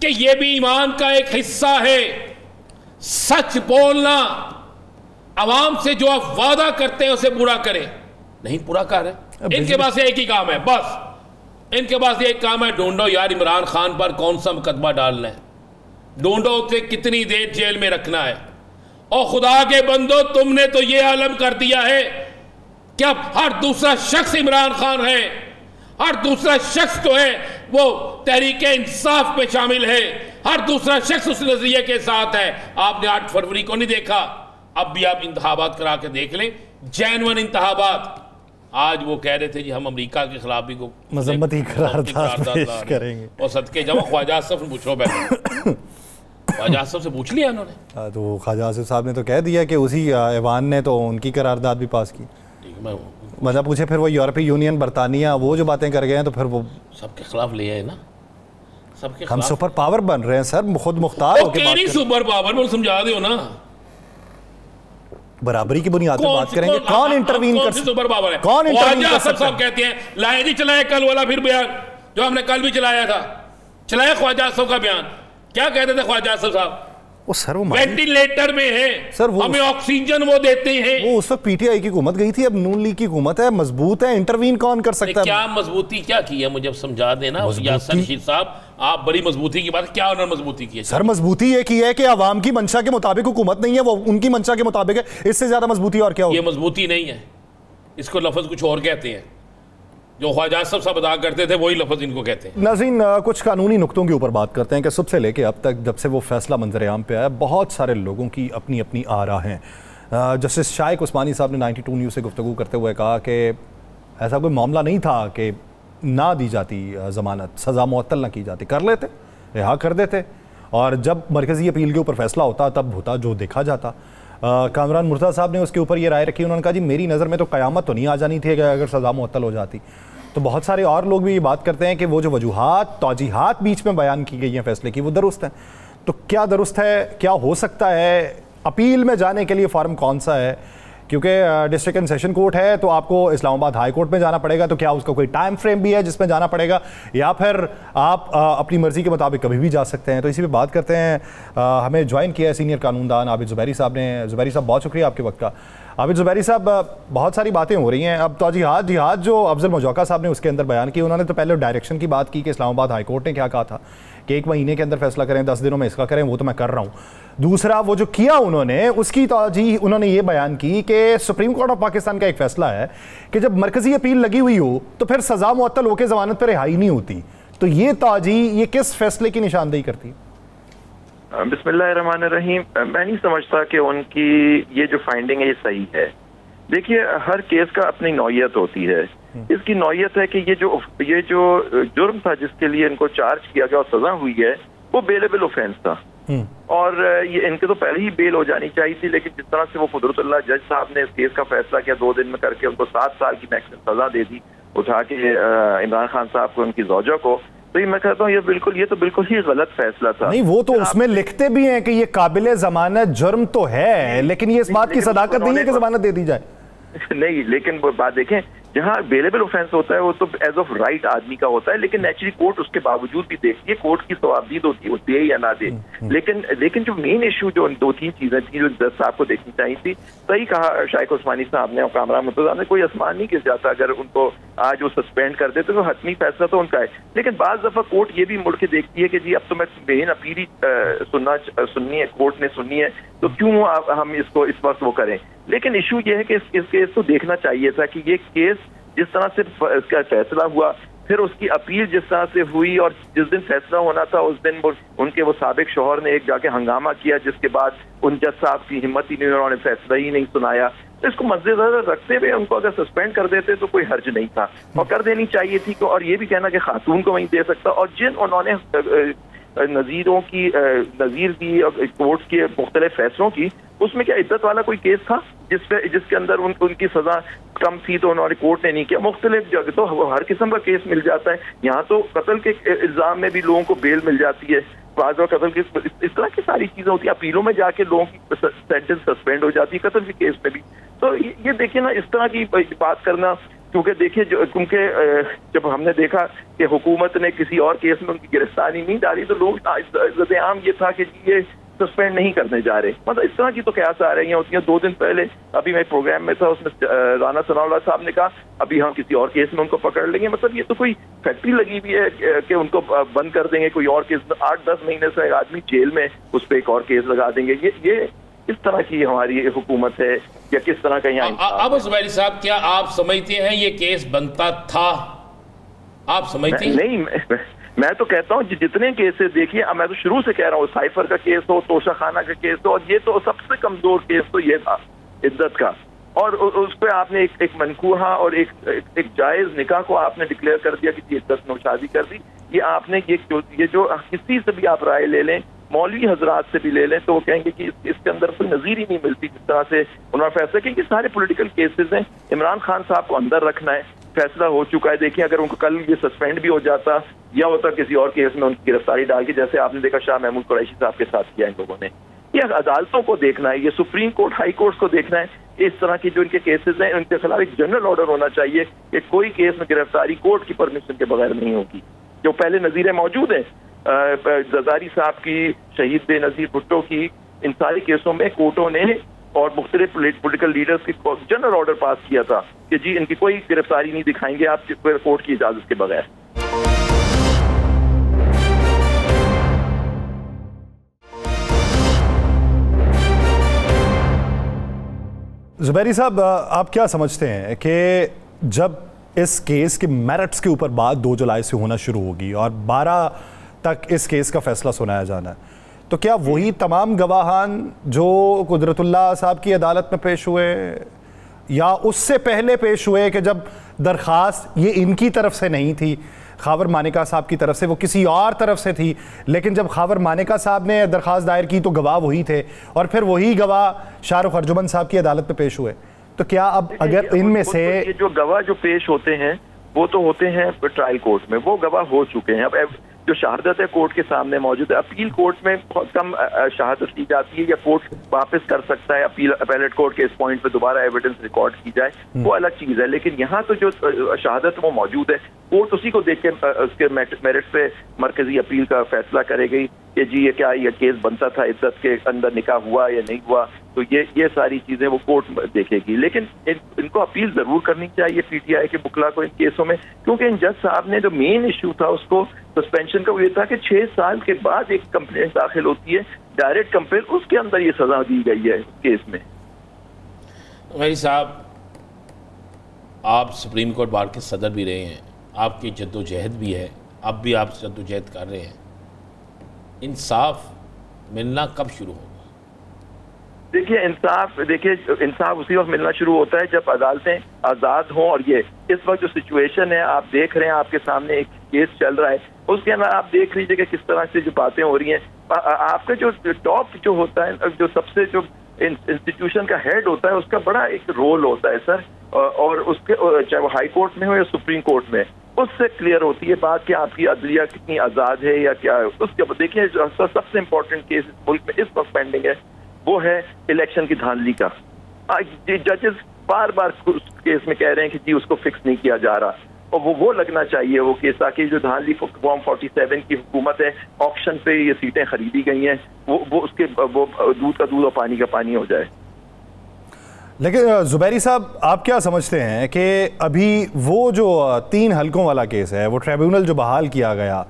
Speaker 2: कि ये भी ईमान का एक हिस्सा है। सच बोलना, आवाम से जो आप वादा करते हैं उसे पूरा करें, नहीं पूरा कर रहे। इनके पास एक ही काम है, बस इनके पास एक काम है, ढूंढो यार इमरान खान पर कौन सा मुकदमा डालना है, ढूंढो उसे कितनी देर जेल में रखना है। और खुदा के बंदो, तुमने तो ये आलम कर दिया है कि अब हर दूसरा शख्स इमरान खान है, हर दूसरा शख्स जो है वो तहरीक इंसाफ में शामिल है, हर दूसरा शख्स उस नजरिए के साथ है। आपने 8 फरवरी को नहीं देखा, अब भी आप इंतखाबात करा के देख लें, जेन्युइन इंतखाबात। आज वो कह रहे थे जी हम अमेरिका के खिलाफ भी को
Speaker 1: मजम्मती करारदाद पेश करेंगे,
Speaker 2: और सदके जाओ ख्वाजा आसिफ से पूछो, पहले ख्वाजा आसिफ से पूछ लिया उन्होंने।
Speaker 1: तो ख्वाजा आसिफ साहब ने तो कह दिया कि उसी ऐवान ने तो उनकी करारदाद भी पास की। मतलब पूछे फिर वो यूरोपीय यूनियन, बरतानिया, वो जो बातें कर गए हैं, तो फिर वो
Speaker 2: सबके खिलाफ ले आए ना, सबके
Speaker 1: हम सुपर पावर बन रहे हैं सर, खुद मुख्तार होकर।
Speaker 2: सुपर पावर बोल समझा दो ना,
Speaker 1: बराबरी की बुनियाद पर बात करेंगे। कौन इंटरवीन कर
Speaker 2: सुपर पावर है?
Speaker 1: कौन इंटरवीन कर सकता है?
Speaker 2: सब कहते हैं लाए नहीं चलाया कल वाला फिर बयान जो हमने कल भी चलाया था, चलाया ख्वाजा आसिफ का बयान। क्या कहते थे ख्वाजा आसिफ साहब?
Speaker 1: वो सर वो
Speaker 2: वेंटिलेटर में है सर, वो हमें ऑक्सीजन वो देते हैं।
Speaker 1: वो उस वक्त पीटीआई की हुकूमत गई थी, अब नून लीग की हुकूमत है, मजबूत है, इंटरवीन कौन कर सकता है?
Speaker 2: क्या मजबूती क्या की है, मुझे समझा देना यासर रशीद साहब। आप बड़ी मजबूती की बात, क्या उन्होंने मजबूती की है?
Speaker 1: सर मजबूती ये की है कि आवाम की मंशा के मुताबिक हुकूमत नहीं है, वो उनकी मंशा के मुताबिक है। इससे ज्यादा मजबूती और क्या हो?
Speaker 2: ये मजबूती नहीं है, इसको लफ्ज कुछ और कहते हैं। जो ख्वाजा आसिफ साहब अदा करते थे वही लफ्ज इनको कहते हैं।
Speaker 1: नाज़रीन, कुछ कानूनी नुक्तों के ऊपर बात करते हैं कि सुबह से लेके अब तक जब से वो फैसला मंजर आम पे आया, बहुत सारे लोगों की अपनी अपनी आरा हैं। जस्टिस शाइक उस्मानी साहब ने 92 न्यूज़ से गुफ्तगू करते हुए कहा कि ऐसा कोई मामला नहीं था कि ना दी जाती ज़मानत, सज़ा मुअत्तल ना की जाती, कर लेते, रिहा कर देते, और जब मरकज़ी अपील के ऊपर फैसला होता तब होता जो देखा जाता। कामरान मुर्तज़ा साहब ने उसके ऊपर ये राय रखी, उन्होंने कहा जी मेरी नज़र में तो क़यामत तो नहीं आ जानी थी अगर सज़ा मुअत्तल हो जाती। तो बहुत सारे और लोग भी ये बात करते हैं कि वो जो वजूहात तौजीहात बीच में बयान की गई हैं फैसले की वो दुरुस्त हैं। तो क्या दुरुस्त है, क्या हो सकता है, अपील में जाने के लिए फॉर्म कौन सा है? क्योंकि डिस्ट्रिक्ट एंड सेशन कोर्ट है तो आपको इस्लामाबाद हाई कोर्ट में जाना पड़ेगा, तो क्या उसका कोई टाइम फ्रेम भी है जिसमें जाना पड़ेगा, या फिर आप अपनी मर्जी के मुताबिक कभी भी जा सकते हैं? तो इसी पे बात करते हैं। हमें ज्वाइन किया है सीनियर कानूनदान आबिद ज़ुबैरी साहब ने। ज़ुबैरी साहब बहुत शुक्रिया आपके वक्त का। आबिद ज़ुबैरी साहब, बहुत सारी बातें हो रही हैं अब तो जिहाद जो अफजल मजौका साहब ने उसके अंदर बयान की, उन्होंने तो पहले डायरेक्शन की बात की कि इस्लामाबाद हाई कोर्ट ने क्या कहा था कि 1 महीने के अंदर फैसला करें, 10 दिनों में इसका करें, वो तो मैं कर रहा हूँ। दूसरा वो जो किया उन्होंने उसकी तौजीह उन्होंने ये बयान की कि सुप्रीम कोर्ट ऑफ पाकिस्तान का एक फैसला है कि जब मरकजी अपील लगी हुई हो तो फिर सज़ा मुअत्तल होकर ज़मानत पर रिहाई नहीं होती। तो ये तौजीह ये किस फैसले की निशानदेही करती है?
Speaker 5: बिस्मिल्लाहिर्रहमानिर्रहीम। मैं नहीं समझता कि उनकी ये जो फाइंडिंग है ये सही है। देखिए, हर केस का अपनी नौयत होती है। इसकी नौयत है कि ये जो जुर्म था जिसके लिए इनको चार्ज किया गया और सजा हुई है वो बेलेबल ऑफेंस था, और ये इनके तो पहले ही बेल हो जानी चाहिए थी। लेकिन जिस तरह से वो कुदरतुल्लाह जज साहब ने इस केस का फैसला किया 2 दिन में करके उनको 7 साल की मैक्सिमम सजा दे दी उठा के इमरान खान साहब को, उनकी ज़ौजा को, तो ये मैं कहता हूँ ये तो बिल्कुल ही गलत फैसला था।
Speaker 1: नहीं, वो तो उसमें लिखते भी हैं कि ये काबिले जमानत जुर्म तो है, लेकिन ये इस बात की सदाकत नहीं है कि जमानत दे दी जाए।
Speaker 5: नहीं, लेकिन वो बात देखें, जहाँ बेलेबल ऑफेंस होता है वो तो एज ऑफ राइट आदमी का होता है, लेकिन नेचुरली कोर्ट उसके बावजूद भी देखती है, कोर्ट की सवाबदीद होती है वो दे या ना दे। लेकिन जो मेन इशू जो 2-3 चीजें थी जो जज साहब को देखनी चाहिए थी, सही कहा शाइक उस्मानी साहब ने और कामरान मुर्तज़ा ने, कोई आसमान नहीं गिर जाता अगर उनको आज वो सस्पेंड कर देते तो हतमी फैसला तो उनका है। लेकिन बाज दफा कोर्ट ये भी मुड़ के देखती है कि जी अब तो मैं मेन अपील ही सुननी है, कोर्ट ने सुननी है, तो क्यों हम इसको इस वक्त वो करें। लेकिन इशू ये है कि इस केस को देखना चाहिए था कि ये केस जिस तरह से इसका फैसला हुआ, फिर उसकी अपील जिस तरह से हुई, और जिस दिन फैसला होना था उस दिन उनके वो साबिक शौहर ने एक जाके हंगामा किया, जिसके बाद उन जज साहब की हिम्मत ही नहीं, उन्होंने फैसला ही नहीं सुनाया। तो इसको मद्देनजर रखते हुए उनको अगर सस्पेंड कर देते तो कोई हर्ज नहीं था, और कर देनी चाहिए थी। और ये भी कहना कि खातून को वहीं दे सकता, और जिन उन्होंने नजीर दी कोर्ट के मुख्तलिफ फैसलों की, उसमें क्या इद्दत वाला कोई केस था जिसके अंदर उनकी सजा कम थी तो उन्होंने कोर्ट ने नहीं किया। मुख्तलिफ जगह तो हर किस्म का केस मिल जाता है, यहाँ तो कत्ल के इल्जाम में भी लोगों को बेल मिल जाती है, कत्ल की इस तरह की सारी चीजें होती है। अपीलों में जाके लोगों की सेंटेंस सस्पेंड हो जाती है, कत्ल के केस में भी। तो ये देखिए ना, इस तरह की बात करना, क्योंकि देखिए क्योंकि जब हमने देखा कि हुकूमत ने किसी और केस में उनकी गिरफ्तारी नहीं डाली तो लोग आम ये था कि ये सस्पेंड नहीं करने जा रहे। मतलब इस तरह की तो कयास आ रही होती हैं। 2 दिन पहले अभी मैं प्रोग्राम में था, उसमें राना सनाउल्लाह साहब ने कहा अभी हम किसी और केस में उनको पकड़ लेंगे। मतलब ये तो कोई फैक्ट्री लगी हुई है कि उनको बंद कर देंगे, कोई और केस 8-10 महीने से एक आदमी जेल में, उस पर एक और केस लगा देंगे। ये इस तरह की हमारी हुकूमत है या किस तरह का यहाँ?
Speaker 2: अब ज़ुबैरी साहब, क्या आप समझते हैं ये केस बनता था? आप समझते हैं?
Speaker 5: नहीं, मैं तो कहता हूँ जितने केसेस देखिए, मैं तो शुरू से कह रहा हूँ, साइफर का केस हो, तोशा खाना का केस हो, और ये तो सबसे कमजोर केस तो ये था इद्दत का, और उस पर आपने एक मनकूहा और एक जायज निकाह को आपने डिक्लेयर कर दिया कि इद्दत में शादी कर दी। ये आपने ये जो किसी से भी आप राय ले लें, मौलवी हजरात से भी ले लें, तो वो कहेंगे कि इसके अंदर कोई नजीर ही नहीं मिलती जिस तरह से उन्होंने फैसला किया कि सारे पॉलिटिकल केसेस हैं, इमरान खान साहब को अंदर रखना है, फैसला हो चुका है। देखिए, अगर उनको कल ये सस्पेंड भी हो जाता या होता किसी और केस में उनकी गिरफ्तारी डाल के, जैसे आपने देखा शाह महमूद कुरैशी साहब के साथ किया इन लोगों ने। ये अदालतों को देखना है, ये सुप्रीम कोर्ट, हाई कोर्ट को देखना है। इस तरह की जो इनके केसेस हैं, उनके खिलाफ एक जनरल ऑर्डर होना चाहिए कि कोई केस में गिरफ्तारी कोर्ट की परमिशन के बगैर नहीं होगी। जो पहले नजीरें मौजूद हैं, जरदारी साहब की, शहीद बेनजीर भुट्टो की, इन सारे केसों में कोर्टों ने और मुख्तलिफ पॉलिटिकल लीडर्स की जनरल ऑर्डर पास किया था कि जी इनकी कोई गिरफ्तारी नहीं दिखाएंगे आप कोर्ट की इजाजत के बगैर।
Speaker 1: ज़ुबैरी साहब, आप क्या समझते हैं कि जब इस केस के मेरिट्स के ऊपर बात 2 जुलाई से होना शुरू होगी और 12 तक इस केस का फैसला सुनाया जाना है, तो क्या वही तमाम गवाहान जो कुदरतुल्लाह साहब की अदालत में पेश हुए या उससे पहले पेश हुए कि जब दरख्वास्त ये इनकी तरफ से नहीं थी, खावर मानिका साहब की तरफ से, वो किसी और तरफ से थी, लेकिन जब खावर मानिका साहब ने दरख्वास्त दायर की तो गवाह वही थे और फिर वही गवाह शाहरुख अर्जुमन साहब की अदालत में पेश हुए? तो क्या अब अगर इनमें से
Speaker 5: ये जो गवाह जो पेश होते हैं वो तो होते हैं ट्रायल कोर्ट में, वो गवाह हो चुके हैं। अब जो शहादत है कोर्ट के सामने मौजूद है। अपील कोर्ट में बहुत कम शहादत दी जाती है या कोर्ट वापस कर सकता है, अपीलेट कोर्ट के इस पॉइंट पे दोबारा एविडेंस रिकॉर्ड की जाए, वो अलग चीज है। लेकिन यहाँ तो जो शहादत वो मौजूद है, कोर्ट उसी को देख के उसके मेरिट पे मरकजी अपील का फैसला करेगी कि जी ये क्या ये केस बनता था, इद्दत के अंदर निकाह हुआ या नहीं हुआ, तो ये सारी चीजें वो कोर्ट देखेगी। लेकिन इनको अपील जरूर करनी चाहिए पीटीआई के बुकला को इन केसों में, क्योंकि इन जज साहब ने जो मेन इश्यू था उसको सस्पेंशन का वो ये था कि 6 साल के बाद एक कंप्लेंट दाखिल होती है, डायरेक्ट कंप्लेंट, उसके अंदर ये सजा दी गई है इस केस में।
Speaker 2: भाई साहब, आप सुप्रीम कोर्ट बार के सदर भी रहे हैं, आपकी जद्दोजहद भी है, अब भी आप जद्दोजहद कर रहे हैं, इंसाफ मिलना कब शुरू होगा?
Speaker 5: देखिए इंसाफ उसी वक्त मिलना शुरू होता है जब अदालतें आज़ाद हों। और ये इस वक्त जो सिचुएशन है आप देख रहे हैं, आपके सामने एक केस चल रहा है, उसके अंदर आप देख लीजिए कि किस तरह से जो बातें हो रही हैं। आपका जो टॉप जो होता है, जो सबसे जो इंस्टीट्यूशन का हेड होता है, उसका बड़ा एक रोल होता है सर, और उसके चाहे वो हाई कोर्ट में हो या सुप्रीम कोर्ट में, उससे क्लियर होती है बात कि आपकी अदलिया कितनी आज़ाद है या क्या है। उसके देखिए सबसे इम्पोर्टेंट केस इस मुल्क में इस वक्त पेंडिंग है, वो है इलेक्शन की धांधली का। जजेस बार बार केस में कह रहे हैं कि जी उसको फिक्स नहीं किया जा रहा, और वो लगना चाहिए वो केस, ताकि जो धांधली फॉर्म 47 की हुकूमत है, ऑक्शन पे ये सीटें खरीदी गई हैं, वो उसके वो दूध का दूध और पानी का पानी हो जाए।
Speaker 1: लेकिन जुबैरी साहब, आप क्या समझते हैं कि अभी वो जो 3 हलकों वाला केस है, वो ट्रिब्यूनल जो बहाल किया गया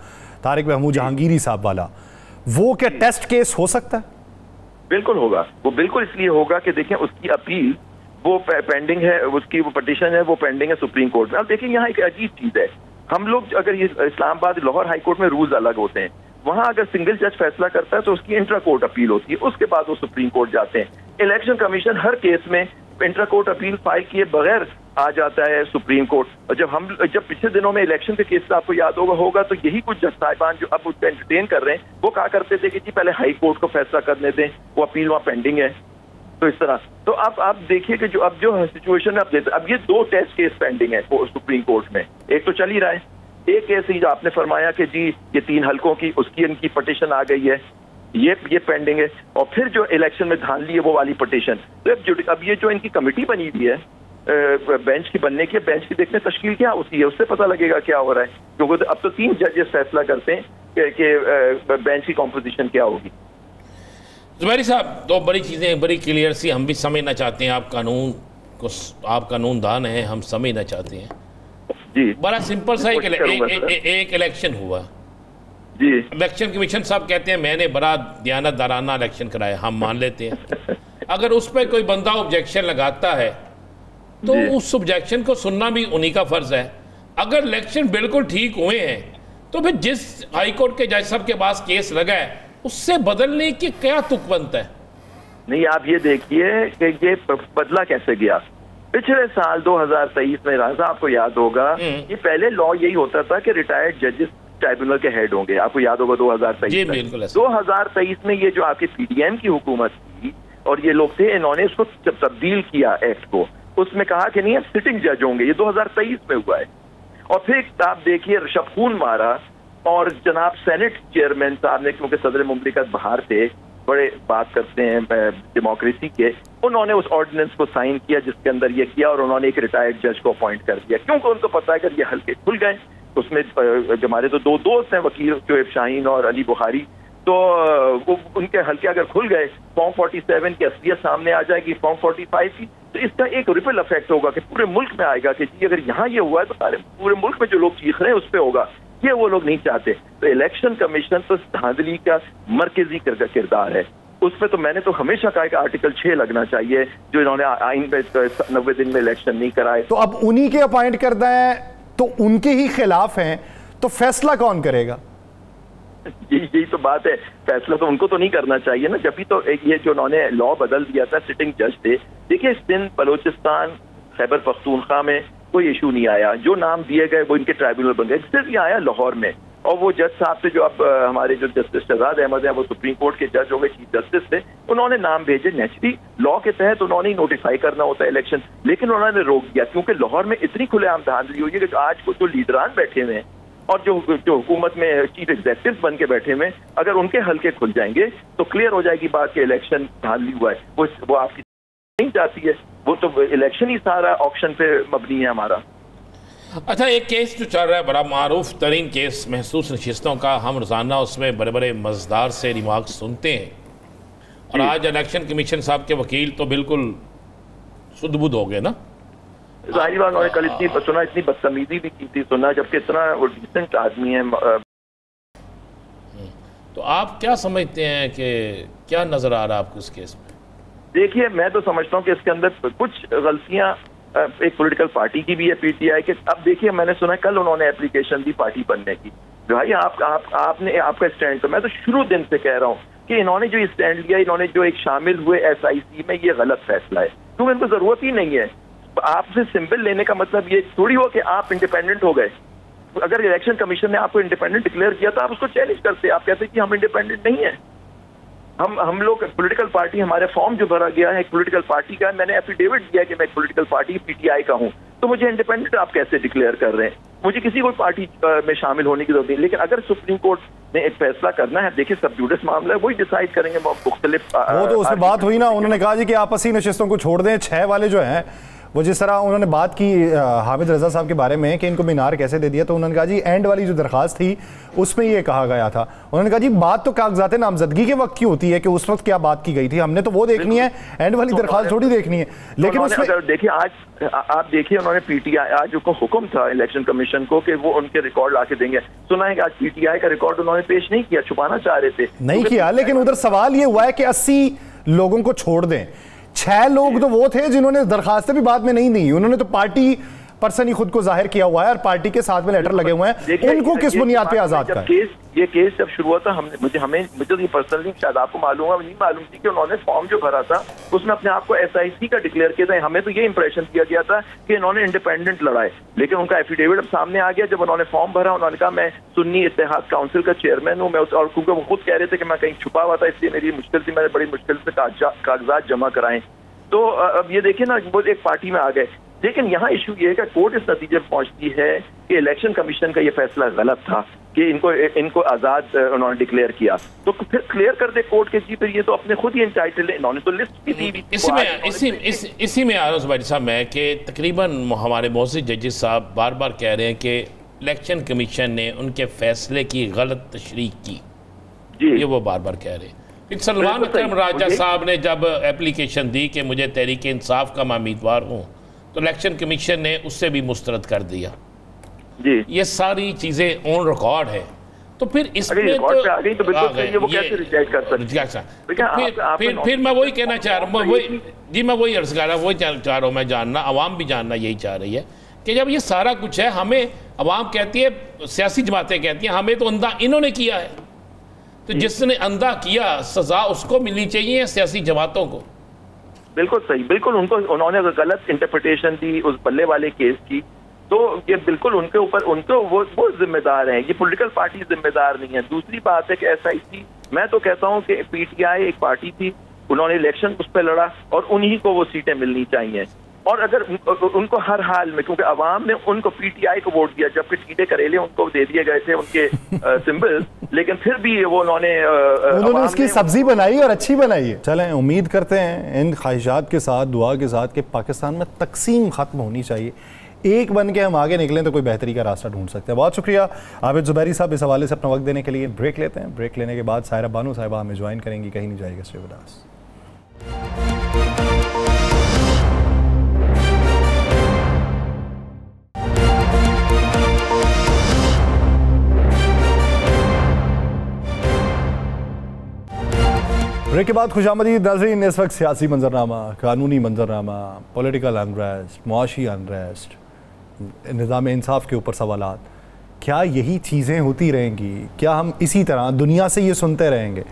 Speaker 1: तारिक महमूद जहांगीरी साहब वाला, वो क्या टेस्ट केस हो सकता है?
Speaker 5: बिल्कुल होगा, वो बिल्कुल इसलिए होगा कि देखें उसकी अपील वो पेंडिंग है, उसकी वो पिटीशन है वो पेंडिंग है सुप्रीम कोर्ट में। अब देखिए यहाँ एक अजीब चीज है, हम लोग अगर ये इस्लामाबाद लाहौर हाई कोर्ट में रूल्स अलग होते हैं, वहां अगर सिंगल जज फैसला करता है तो उसकी इंट्रा कोर्ट अपील होती है, उसके बाद वो सुप्रीम कोर्ट जाते हैं। इलेक्शन कमीशन हर केस में इंट्रा कोर्ट अपील फाइल किए बगैर आ जाता है सुप्रीम कोर्ट। और जब पिछले दिनों में इलेक्शन के केस आपको याद होगा तो यही कुछ जज साहिबान जो अब उसको एंटरटेन कर रहे हैं, वो कहा करते थे कि जी पहले हाई कोर्ट को फैसला करने दें, वो अपील वहां पेंडिंग है। तो इस तरह तो आप देखिए कि जो सिचुएशन है, अब ये 2 टेस्ट केस पेंडिंग है सुप्रीम कोर्ट में। एक तो चल ही रहा है, एक केस ही जो आपने फरमाया कि जी ये 3 हलकों की उसकी इनकी पिटीशन आ गई है, ये पेंडिंग है। और फिर जो इलेक्शन में धांधली है वो वाली पिटीशन। तो अब ये जो इनकी कमेटी बनी हुई है बेंच की बनने की, बेंच की देखने तश्कील क्या होती है, उससे पता लगेगा क्या हो रहा है, क्योंकि अब तो 3 जजेस फैसला करते हैं कि बेंच की कॉम्पोजिशन क्या होगी।
Speaker 2: जुबैरी साहब, 2 बड़ी चीज़ें बड़ी क्लियर सी हम भी समझना चाहते हैं, आप कानूनदान हैं, हम समझना चाहते हैं जी। बड़ा सिंपल सा एक इलेक्शन हुआ
Speaker 5: जी,
Speaker 2: इलेक्शन कमीशन साहब कहते हैं मैंने बड़ा दयानतदाराना इलेक्शन कराया, हम मान लेते हैं। अगर उस पर कोई बंदा ऑब्जेक्शन लगाता है तो उस ऑब्जेक्शन को सुनना भी उन्हीं का फर्ज है। अगर इलेक्शन बिल्कुल ठीक हुए हैं तो फिर जिस हाईकोर्ट के जज साहब के पास केस लगा है उससे बदलने की क्या तुक बनता है? नहीं,
Speaker 5: आप ये देखिए कि ये बदला कैसे गया। पिछले साल 2023 में राजा आपको याद होगा, ये पहले लॉ यही होता था कि रिटायर्ड जजेस ट्राइब्यूनल के हेड होंगे, आपको याद होगा 2023 में ये जो आपके पीडीएम की हुकूमत थी और ये लोग थे, इन्होंने इसको तब्दील किया एक्ट को, उसमें कहा कि नहीं अब सिटिंग जज होंगे, ये 2023 में हुआ है। और फिर आप देखिए शबखून मारा, और जनाब सेनेट चेयरमैन साहब ने, क्योंकि सदर मुमलिकत बाहर थे, बड़े बात करते हैं डेमोक्रेसी के, उन्होंने उस ऑर्डिनेंस को साइन किया जिसके अंदर ये किया, और उन्होंने एक रिटायर्ड जज को अपॉइंट कर दिया, क्योंकि उनको पता है कि ये हल्के खुल गए। उसमें हमारे तो 2 दोस्त हैं, वकील शोएब शाहीन और अली बुखारी, तो उनके हल्के अगर खुल गए, फॉर्म 47 की असलियत सामने आ जाएगी, फॉर्म 45 की, तो इसका एक रिपल इफेक्ट होगा कि पूरे मुल्क में आएगा कि जी अगर यहाँ ये हुआ है तो सारे पूरे मुल्क में जो लोग चीख रहे हैं उस पर होगा। ये वो लोग नहीं चाहते। तो इलेक्शन कमीशन तो धांधली का मरकजी किरदार है, उस पर तो मैंने तो हमेशा कहा कि आर्टिकल 6 लगना चाहिए, जो इन्होंने आइन पे 90 दिन में इलेक्शन नहीं कराए।
Speaker 1: तो अब उन्हीं के अपॉइंट करना है, तो उनके ही खिलाफ हैं, तो फैसला कौन करेगा?
Speaker 5: यही तो बात है, फैसला तो उनको तो नहीं करना चाहिए ना। जब भी तो ये जो उन्होंने लॉ बदल दिया था, सिटिंग जज थे। देखिए सिंध, बलोचिस्तान, खैबर पख्तूनख्वा में कोई इशू नहीं आया, जो नाम दिए गए वो इनके ट्राइब्यूनल बन गए। सिर्फ ये आया लाहौर में, और वो जज साहब थे जो अब हमारे जो जस्टिस शहजाद अहमद है, वो सुप्रीम कोर्ट के जज हो गए, चीफ जस्टिस थे, उन्होंने नाम भेजे। नेचुरली लॉ के तहत उन्होंने ही नोटिफाई करना होता है इलेक्शन, लेकिन उन्होंने रोक दिया क्योंकि लाहौर में इतनी खुलेआम धांधली हुई है कि आज को जो लीडरान बैठे हुए हैं और जो हुकूमत में चीफ एग्जीक्यूटिव बन के बैठे हुए, अगर उनके हल्के खुल जाएंगे तो क्लियर हो जाएगी बात कि इलेक्शन धांधली हुआ है। वो आपकी नहीं जाती है, वो तो इलेक्शन ही सारा ऑप्शन पे मबनी है हमारा।
Speaker 2: अच्छा, एक केस जो चल रहा है बड़ा मारूफ तरीन केस महसूस नशिस्तों का, हम रोजाना उसमें बड़े बड़े मजेदार से रिमार्क सुनते हैं, और आज इलेक्शन कमीशन साहब के वकील तो बिल्कुल सुध-बुध हो गए ना।
Speaker 5: जाहिर बात, उन्होंने कल इतनी बदतमीजी भी की थी, सुना, जबकि इतना वो डिसेंट आदमी है।
Speaker 2: तो आप क्या समझते हैं कि क्या नजर आ रहा है आपको इस केस में?
Speaker 5: देखिए, मैं तो समझता हूँ कि इसके अंदर कुछ गलतियां एक पॉलिटिकल पार्टी की भी है, पीटीआई के। अब देखिए, मैंने सुना कल उन्होंने एप्लीकेशन दी पार्टी बनने की। भाई आपने आपका स्टैंड, तो मैं तो शुरू दिन से कह रहा हूँ कि इन्होंने जो स्टैंड लिया, इन्होंने जो एक शामिल हुए SIC में, ये गलत फैसला है, क्योंकि इनको जरूरत ही नहीं है। आपसे सिंबल लेने का मतलब ये थोड़ी हो कि आप इंडिपेंडेंट हो गए। अगर इलेक्शन कमीशन ने आपको इंडिपेंडेंट डिक्लेयर किया तो आप उसको चैलेंज करते, आप कहते कि हम इंडिपेंडेंट नहीं है। हम लोग पॉलिटिकल पार्टी, हमारे फॉर्म जो भरा गया है एक पॉलिटिकल पार्टी का है, मैंने एफिडेविट दिया कि मैं एक पॉलिटिकल पार्टी PTI का हूं, तो मुझे इंडिपेंडेंट आप कैसे डिक्लेयर कर रहे हैं? मुझे किसी कोई पार्टी में शामिल होने की जरूरत नहीं। लेकिन अगर सुप्रीम कोर्ट ने एक फैसला करना है, देखिए सब जुडिस मामला है, वही डिसाइड करेंगे। मुख्तलिफ
Speaker 1: वो तो उसमें बात हुई ना, उन्होंने कहा जी कि आपसी नशिस्तों को छोड़ दें। 6 वाले जो हैं वो जिस तरह उन्होंने बात की हामिद रजा साहब के बारे में कि इनको मीनार कैसे दे दिया, तो उन्होंने कहा जी एंड वाली जो दरखास्त थी उसमें ये कहा गया था। उन्होंने कहा जी बात तो कागजात नामजदगी के वक्त की होती है कि उस वक्त क्या बात की गई थी, हमने तो वो देखनी है, एंड वाली दरखास्त थोड़ी देखनी है। लेकिन उसमें
Speaker 5: देखिए, आज आप देखिए, उन्होंने PTI, आज उनको हुक्म था इलेक्शन कमीशन को कि वो उनके रिकॉर्ड लाके देंगे। सुना है कि आज PTI का रिकॉर्ड उन्होंने पेश नहीं किया, छुपाना चाह रहे थे,
Speaker 1: नहीं किया। लेकिन उधर सवाल ये हुआ है कि 80 लोगों को छोड़ दें। 6 लोग तो वो थे जिन्होंने दरखास्तें भी बाद में नहीं दी, उन्होंने तो पार्टी पर्सन ही खुद को जाहिर किया हुआ है और पार्टी के साथ में लेटर लगे हुए हैं। उनको किस बुनियाद पे आजाद का?
Speaker 5: ये केस जब शुरू हुआ था, मुझे तो पर्सनली शायद आपको मालूम है, नहीं मालूम थी कि उन्होंने फॉर्म जो भरा था उसमें अपने आप को SIC का डिक्लेयर किया था। हमें तो ये इंप्रेशन दिया गया था कि इन्होंने इंडिपेंडेंट लड़ाए, लेकिन उनका एफिडेविट अब सामने आ गया। जब उन्होंने फॉर्म भरा, उन्होंने कहा मैं सुन्नी इत्तेहाद काउंसिल का चेयरमैन हूँ, मैं और क्योंकि वो खुद कह रहे थे कि मैं कहीं छुपा हुआ था, इसलिए मेरी मुश्किल थी, मैंने बड़ी मुश्किल से कागजात जमा कराए। तो अब ये देखिए ना, वो एक पार्टी में आ गए। लेकिन यहाँ इशू ये है कि कोर्ट इस नतीजे पर पहुंचती है कि इलेक्शन कमीशन का ये फैसला गलत था कि इनको आजाद उन्होंने डिक्लेयर किया, तो फिर क्लियर कर दे कोर्ट के जी, फिर ये तो अपने खुद ही इंटाइटल है, इन्होंने तो लिस्ट भी दी।
Speaker 2: इसी में आरोज भाई साहब मैं कि तकरीबन हमारे मोहसिन जजेस साहब बार बार कह रहे हैं कि इलेक्शन कमीशन ने उनके फैसले की गलत तशरीह की, ये वो बार बार कह रहे हैं। फिर सलमान अकरम राजा साहब ने जब एप्लीकेशन दी कि मुझे तहरीक इंसाफ का मैं उम्मीदवार हूँ, तो इलेक्शन कमीशन ने उससे भी मुस्तरद कर दिया
Speaker 5: जी।
Speaker 2: ये सारी चीजें ऑन रिकॉर्ड है, तो फिर इसमें फिर मैं वही कहना चाह रहा हूँ, मैं वही अर्ज कर रहा हूँ, वही चाह रहा हूँ मैं जानना, अवाम भी जानना यही चाह रही है कि जब ये सारा कुछ है, हमें अवाम कहती है, सियासी जमातें कहती हैं हमें तो अंधा इन्होंने किया है, तो जिसने अंधा किया सजा उसको मिलनी चाहिए सियासी जमातों को।
Speaker 5: बिल्कुल सही, बिल्कुल उन्होंने अगर गलत इंटरप्रिटेशन दी उस बल्ले वाले केस की, तो ये बिल्कुल उनके ऊपर वो जिम्मेदार हैं, ये पॉलिटिकल पार्टी जिम्मेदार नहीं है। दूसरी बात है कि SIC, मैं तो कहता हूं कि PTI एक पार्टी थी, उन्होंने इलेक्शन उस पर लड़ा और उन्हीं को वो सीटें मिलनी चाहिए। और अगर उनको हर हाल में, क्योंकि अवाम ने उनको PTI को वोट दिया, जबकि टीडे करेले उनको दे दिए गए थे उनके सिंबल, लेकिन फिर भी वो उन्होंने
Speaker 1: उसकी सब्जी बनाई और अच्छी बनाई है। चलें, उम्मीद करते हैं इन ख्वाहिशात के साथ, दुआ के साथ कि पाकिस्तान में तकसीम खत्म होनी चाहिए, एक बन के हम आगे निकलें तो कोई बेहतरी का रास्ता ढूंढ सकते हैं। बहुत शुक्रिया आबिद जुबैरी साहब इस हवाले से अपना वक्त देने के लिए। ब्रेक लेते हैं, ब्रेक लेने के बाद सायरा बानो साहिबा हमें ज्वाइन करेंगी, कहीं नहीं जाएगा। Stay with us. ब्रेक के बाद खुशामदीद नाज़रीन। इस वक्त सियासी मंजरनामा, कानूनी मंजरनामा, पॉलिटिकल अनरेस्ट, मुआशी अनरेस्ट, निज़ाम इंसाफ के ऊपर सवालात, क्या यही चीज़ें होती रहेंगी? क्या हम इसी तरह दुनिया से ये सुनते रहेंगे?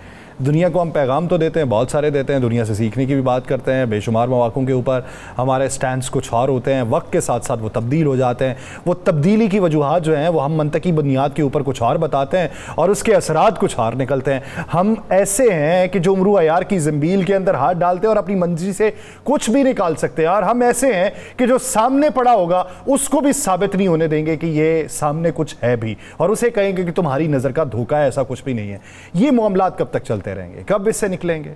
Speaker 1: दुनिया को हम पैगाम तो देते हैं, बहुत सारे देते हैं, दुनिया से सीखने की भी बात करते हैं, बेशुमार मौक़ों के ऊपर हमारे स्टैंड्स कुछ और होते हैं, वक्त के साथ साथ वो तब्दील हो जाते हैं। वो तब्दीली की वजूहात जो हैं वो हम मंतकी बुनियाद के ऊपर कुछ और बताते हैं और उसके असरात कुछ और निकलते हैं। हम ऐसे हैं कि जो उम्रू अयार की ज़ंबील के अंदर हाथ डालते हैं और अपनी मंजी से कुछ भी निकाल सकते हैं, और हम ऐसे हैं कि जो सामने पड़ा होगा उसको भी साबित नहीं होने देंगे कि ये सामने कुछ है भी, और उसे कहेंगे कि तुम्हारी नज़र का धोखा है, ऐसा कुछ भी नहीं है। ये मामलात कब तक चलते रहेंगे, कब इससे निकलेंगे?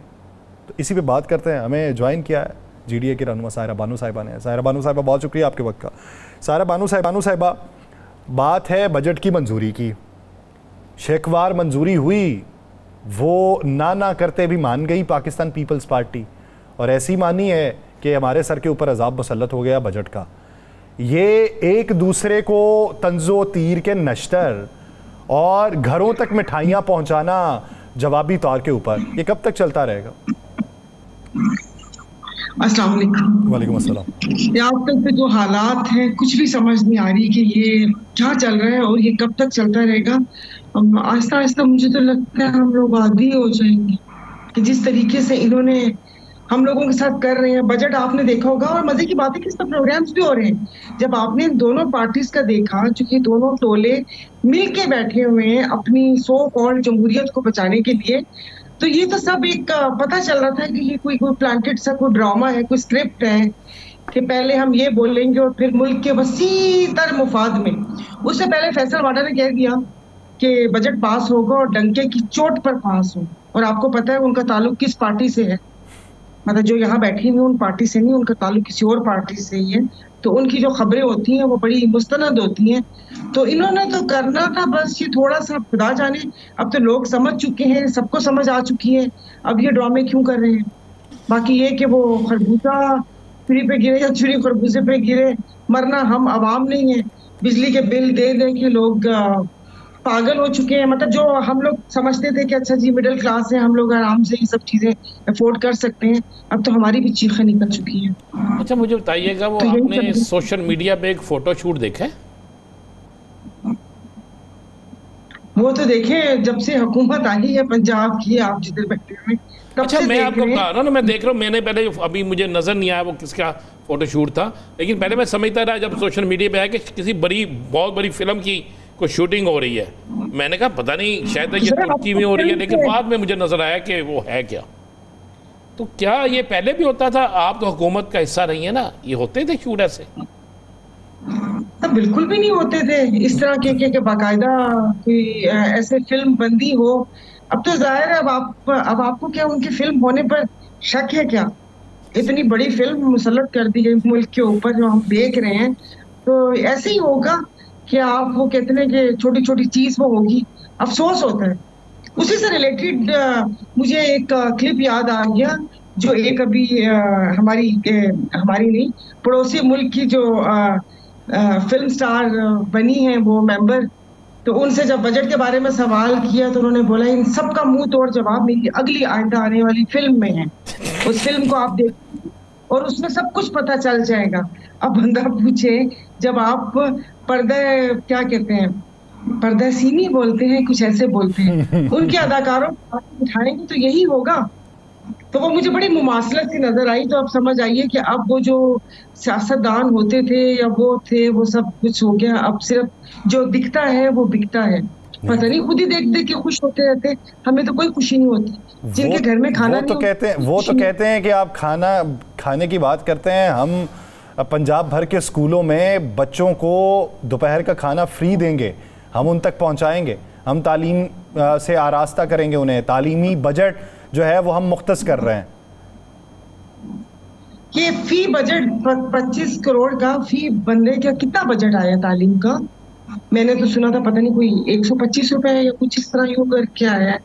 Speaker 1: तो इसी पे बात करते हैं। हमें ज्वाइन किया है GDA की रहनुमा सायरा बानो साहिबा ने। सायरा बानो साहिबा, बहुत शुक्रिया आपके वक्त का। सायरा बानो साहिबा, बात है बजट की मंजूरी की। शेखवार मंजूरी हुई, वो ना करते भी मान गई पाकिस्तान पीपल्स पार्टी, और ऐसी मानी है कि हमारे सर के ऊपर अजाब मुसल्लत हो गया बजट का। ये एक दूसरे को तंजो तीर के नश्तर और घरों तक मिठाइयाँ पहुँचाना जवाबी तौर के ऊपर, ये कब तक चलता रहेगा?
Speaker 6: अस्सलाम वालेकुम।
Speaker 1: वालेकुम अस्सलाम।
Speaker 6: आजकल के जो हालात हैं, कुछ भी समझ नहीं आ रही कि ये क्या चल रहा है और ये कब तक चलता रहेगा। आहिस्ता आहिस्ता मुझे तो लगता है हम लोग आदी हो जाएंगे कि जिस तरीके से इन्होंने हम लोगों के साथ कर रहे हैं। बजट आपने देखा होगा, और मजे की बात है कि इस पर प्रोग्राम्स भी हो रहे हैं। जब आपने दोनों पार्टीज का देखा, चूंकि दोनों टोले मिलके बैठे हुए हैं अपनी सो कॉल्ड जमहूरियत को बचाने के लिए, तो ये तो सब एक पता चल रहा था कि ये कोई प्लांटेड सा कोई ड्रामा है, कोई स्क्रिप्ट है कि पहले हम ये बोलेंगे और फिर मुल्क के वसी तर मुफाद में। उससे पहले फैसल वाडा ने कह दिया कि बजट पास होगा और डंके की चोट पर पास हो, और आपको पता है उनका ताल्लुक किस पार्टी से है। मतलब जो यहाँ बैठी हुई उन पार्टी से नहीं, उनका ताल्लुक किसी और पार्टी से ही है। तो उनकी जो खबरें होती हैं वो बड़ी मुस्तनद होती हैं। तो इन्होंने तो करना था बस ये थोड़ा सा, खुदा जाने, अब तो लोग समझ चुके हैं, सबको समझ आ चुकी है, अब ये ड्रामे क्यों कर रहे हैं। बाकी ये कि वो खरबूजा छुरी पे गिरे या छुरी खरबूजे पे गिरे, मरना हम आवाम नहीं है। बिजली के बिल दे दे के लोग पागल हो चुके हैं। मतलब जो हम लोग समझते थे कि अच्छा जी मिडिल क्लास है, हम लोग आराम से ये सब चीजें अफोर्ड कर सकते हैं, अब तो हमारी भी चीखें निकल चुकी हैं।
Speaker 2: अच्छा मुझे बताइएगा, वो तो आपने सोशल मीडिया पे एक फोटो शूट देखा है?
Speaker 6: वो तो देखें, जब से हुकूमत आई है पंजाब की, आप जिधर बैठे हुए।
Speaker 2: अच्छा मैं आपको बता रहा हूँ ना, मैं देख रहा हूँ, मैंने पहले अभी मुझे नजर नहीं आया वो किसका फोटो शूट था, लेकिन पहले मैं समझता रहा जब सोशल मीडिया पे आया कि किसी बहुत बड़ी फिल्म की कोई शूटिंग हो रही है। मैंने कहा पता नहीं शायद ये तुर्की में हो रही है, लेकिन बाद में मुझे नजर आया कि वो है क्या। तो क्या ये पहले भी होता था? आप तो हुकूमत का हिस्सा नहीं है ना, ये होते थे शूट ऐसे?
Speaker 6: बिल्कुल भी नहीं होते थे इस तरह के बाकायदा कोई ऐसे फिल्म बंदी हो। अब तो जाहिर है, अब आपको क्या उनकी फिल्म होने पर शक है क्या? इतनी बड़ी फिल्म मुसल्लत कर दी गई मुल्क के ऊपर जो हम देख रहे हैं, तो ऐसे ही होगा कि आप वो कहते हैं कि छोटी छोटी चीज वो होगी। अफसोस होता है। उसी से रिलेटेड मुझे एक क्लिप याद आ गया, जो एक अभी हमारी नहीं, पड़ोसी मुल्क की जो फिल्म स्टार बनी है वो मेंबर, तो उनसे जब बजट के बारे में सवाल किया तो उन्होंने बोला इन सब का मुंह तोड़ जवाब मेरी अगली आइंदा आने वाली फिल्म में है। उस फिल्म को आप देख और उसमें सब कुछ पता चल जाएगा। अब बंदा पूछे, जब आप पर्दा क्या कहते हैं, पर्दा सीनी बोलते हैं, कुछ ऐसे बोलते हैं, उनके अदाकारों को उठाएंगे तो यही होगा। तो वो मुझे बड़ी मुमासलत सी नजर आई। तो अब समझ आइए कि अब वो जो सियासतदान होते थे या वो थे, वो सब कुछ हो गया। अब सिर्फ जो दिखता है वो बिकता है। पता नहीं, खुद ही देख देख के खुश होते रहते, हमें तो कोई खुशी नहीं होती। जिनके घर में खाना
Speaker 1: वो तो कहते हैं कि आप खाने की बात करते हैं। हम पंजाब भर के स्कूलों में बच्चों को दोपहर का खाना फ्री देंगे, हम उन तक पहुंचाएंगे, हम तालीम से आरास्ता करेंगे उन्हें। तालीमी बजट जो है वो हम मुख्तस कर रहे हैं।
Speaker 6: ये फी बजट 25 करोड़ का फी बंदे का कितना बजट आया तालीम का? मैंने तो सुना था पता नहीं कोई 125 रुपए या कुछ इस तरह यूं करके आया है।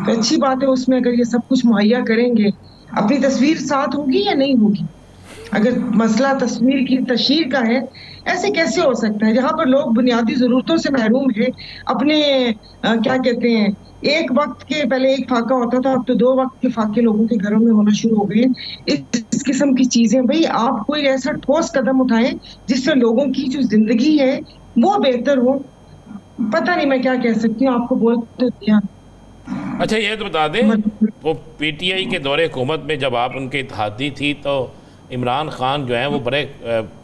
Speaker 6: तो अच्छी बात है, उसमें अगर ये सब कुछ मुहैया करेंगे, अपनी तस्वीर साथ होगी या नहीं होगी? अगर मसला तस्वीर की तशहीर का है, ऐसे कैसे हो सकता है जहाँ पर लोग बुनियादी जरूरतों से महरूम है। अपने क्या कहते हैं, एक वक्त के पहले एक फाका होता था, अब तो 2 वक्त के फाके लोगों के घरों में होना शुरू हो गए। इस किस्म की चीजें, भाई आप कोई ऐसा ठोस कदम उठाएं जिससे लोगों की जो जिंदगी है वो बेहतर हो। पता नहीं मैं क्या कह सकती हूँ, आपको बोल तो दिया।
Speaker 2: अच्छा ये तो बता दें, वो पीटीआई के दौरे हुकूमत में जब आप उनके इत्तेहादी थी तो इमरान खान जो हैं वो बड़े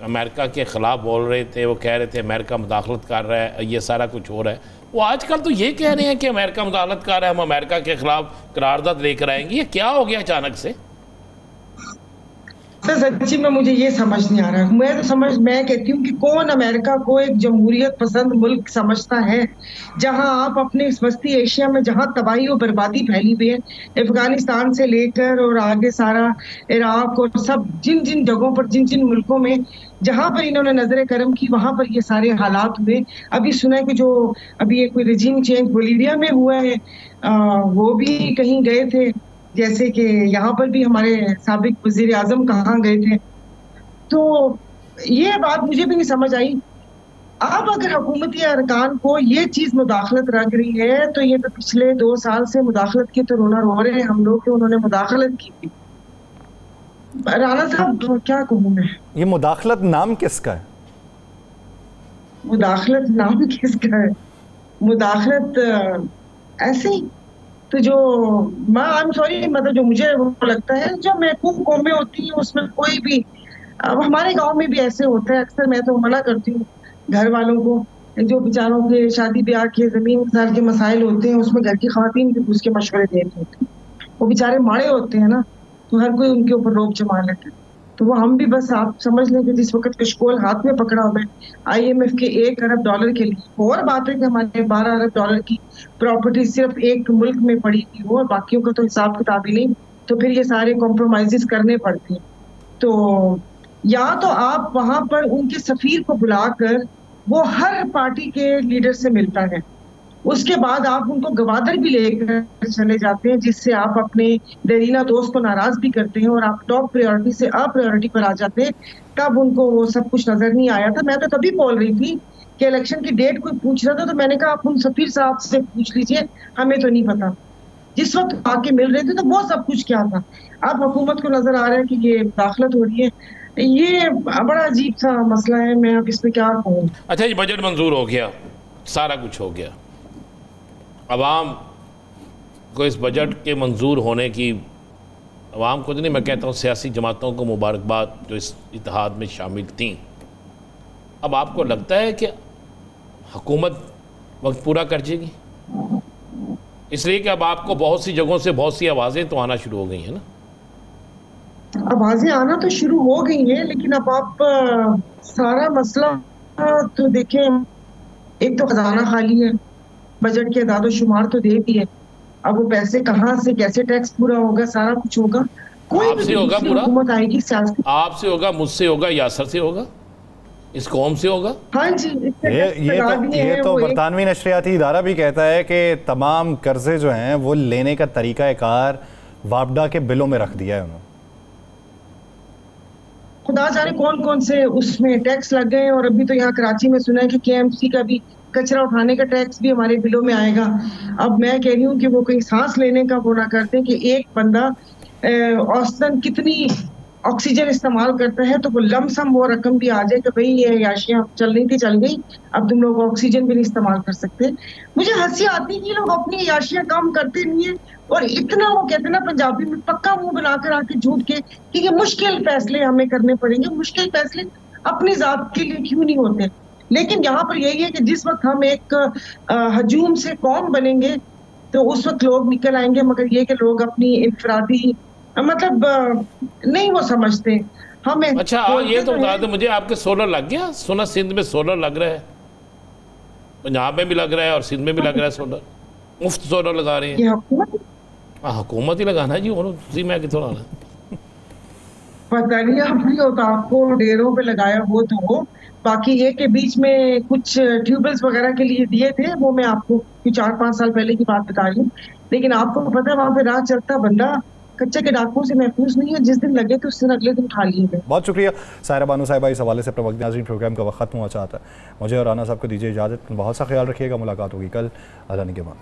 Speaker 2: अमेरिका के ख़िलाफ़ बोल रहे थे, वो कह रहे थे अमेरिका मुदाखलत कर रहा है, ये सारा कुछ हो रहा है। वो आजकल तो ये कह रहे हैं कि अमेरिका मुदाखलत कर रहा है, हम अमेरिका के ख़िलाफ़ करारदाद लेकर आएंगे। ये क्या हो गया अचानक से?
Speaker 6: सर सच्ची में मुझे ये समझ नहीं आ रहा। मैं कहती हूँ कि कौन अमेरिका को एक जमहूरियत पसंद मुल्क समझता है, जहां आप अपने इस वस्ती एशिया में जहां तबाही और बर्बादी फैली हुई है, अफगानिस्तान से लेकर और आगे सारा इराक और सब जिन जिन जगहों पर, जिन जिन मुल्कों में जहां पर इन्होंने नजर करम की, वहां पर ये सारे हालात हुए। अभी सुना है कि जो अभी एक कोई रिजीम चेंज बोलीविया में हुआ है, वो भी कहीं गए थे, जैसे कि यहाँ पर भी हमारे साबिक वजीर आजम कहाँ गए थे। तो ये बात मुझे भी नहीं समझ आई। अब अगर हुकूमती अरकान को ये चीज मुदाखलत लग रही है, तो ये तो पिछले 2 साल से मुदाखलत की तो रोना रो रहे हैं हम लोग कि उन्होंने मुदाखलत की थी। राना साहब क्या कहूँ मैं, ये
Speaker 1: मुदाखलत नाम किसका है?
Speaker 6: मुदाखलत नाम किसका है? मुदाखलत ऐसे ही तो जो आई एम सॉरी, मतलब जो मुझे वो लगता है, जो महकूम कौमें होती है उसमें कोई भी, अब हमारे गांव में भी ऐसे होता है अक्सर। मैं तो मना करती हूँ घर वालों को, जो बेचारों के शादी ब्याह के जमीन गुजार के मसाइल होते हैं, उसमें घर की खवातीन भी उसके मशवरे दे रही होती है। वो बेचारे माड़े होते हैं ना, तो हर कोई उनके ऊपर रोब जमा लेता है। तो वो हम भी बस आप समझ लें कि जिस वक्त कशकोल हाथ में पकड़ा हुआ है IMF के $1 अरब के लिए, और बात है कि हमारे $12 अरब की प्रॉपर्टी सिर्फ एक मुल्क में पड़ी थी और बाकियों का तो हिसाब किताब ही नहीं, तो फिर ये सारे कॉम्प्रोमाइजेस करने पड़ते हैं। तो या तो आप वहां पर उनके सफीर को बुलाकर, वो हर पार्टी के लीडर से मिलता है, उसके बाद आप उनको गवादर भी लेकर चले जाते हैं, जिससे आप अपने देरीना दोस्त को नाराज भी करते हैं और आप टॉप प्रायोरिटी से अप्रायोरिटी पर आ जाते हैं। तब उनको वो सब कुछ नजर नहीं आया था। मैं तो तभी बोल रही थी कि इलेक्शन की डेट कोई पूछ रहा था, तो मैंने कहा आप उन सफीर साहब से पूछ लीजिए, हमें तो नहीं पता। जिस वक्त आके मिल रहे थे तो वो सब कुछ क्या था। अब हुकूमत को नजर आ रहा है कि ये दाखिलत हो रही है, ये बड़ा अजीब सा मसला है। मैं अब इसमें क्या कहूँ।
Speaker 2: अच्छा, ये बजट मंजूर हो गया, सारा कुछ हो गया, अवाम को इस बजट के मंजूर होने की, अवाम को नहीं, मैं कहता हूँ सियासी जमातों को मुबारकबाद जो इस इत्तेहाद में शामिल थीं। अब आपको लगता है कि हुकूमत वक्त पूरा कर जाएगी? इसलिए कि अब आपको बहुत सी जगहों से बहुत सी आवाज़ें तो आना शुरू हो गई हैं ना?
Speaker 6: आवाज़ें आना तो शुरू हो गई हैं, लेकिन अब आप सारा मसला तो देखें, एक तो खजाना खाली है, बजट के अदाद शुमार तो दे दिए, अब वो पैसे कहाँ से, कैसे टैक्स पूरा होगा, सारा कुछ होगा। कोई
Speaker 2: आपसे होगा पूरा?
Speaker 6: हुकूमत आएगी,
Speaker 2: आपसे होगा, मुझसे होगा, यासर से होगा, इस कौम से होगा?
Speaker 6: हाँ जी,
Speaker 1: ये तो बरतानवी नशरियाती इदारा भी कहता है कि तमाम कर्जे जो हैं वो लेने का तरीका कार वापडा के बिलों में रख दिया है उन्होंने।
Speaker 6: खुदा जाने कौन कौन से उसमें टैक्स लग गए। और अभी तो यहाँ कराची में सुना है कि KMC का भी कचरा उठाने का टैक्स भी हमारे बिलों में आएगा। अब मैं कह रही हूँ कि वो कहीं सांस लेने का वो ना करते कि एक बंदा औसतन कितनी ऑक्सीजन इस्तेमाल करता है, तो वो लमसम वो रकम भी आ जाए कि भाई ये याशियाँ चल रही थी, चल गई, अब तुम लोग ऑक्सीजन भी नहीं इस्तेमाल कर सकते। मुझे हंसी आती है कि लोग अपनी याशियाँ काम करते नहीं है और इतना वो कहते हैं ना पंजाबी में, पक्का मुंह बनाकर आके झूठ के कि ये मुश्किल फैसले हमें करने पड़ेंगे। मुश्किल फैसले अपनी जात के लिए क्यों नहीं होते? लेकिन यहाँ पर यही है कि जिस वक्त हम एक हजूम से कौम बनेंगे तो उस वक्त लोग निकल आएंगे, मगर ये कि लोग अपनी इनफरादी मतलब नहीं वो समझते हमें।
Speaker 2: अच्छा, ये तो बता दो मुझे, आपके सोलर लग गया? सुना सिंध में सोलर लग रहा है, पंजाब में भी लग रहा है और सिंध में भी लग रहा है सोलर, मुफ्त सोलर लगा रहे हैं। हुकूमत ही लगाना है जी, उसी में कितों लाना
Speaker 6: पता नहीं, अब नहीं होता आपको डेरों पे लगाया वो तो हो। बाकी ये के बीच में कुछ ट्यूबवेल्स वगैरह के लिए दिए थे, वो मैं आपको 4-5 साल पहले की बात बता रही हूँ। लेकिन आपको पता है वहाँ पे राह चलता बंदा कच्चे के डाकुओं से महफूज नहीं है, जिस दिन लगे तो उस दिन अगले दिन उठा लिए गए।
Speaker 1: बहुत शुक्रिया सायरा बानो साहिबा, इस हवाले से अपना वक्त। नाज़रीन, प्रोग्राम का वक्त खत्म हुआ चाहता है, मुझे और राना साहब को दीजिए इजाज़त। बहुत सा ख्याल रखिएगा, मुलाकात होगी कल। अल्लाह निगहबान।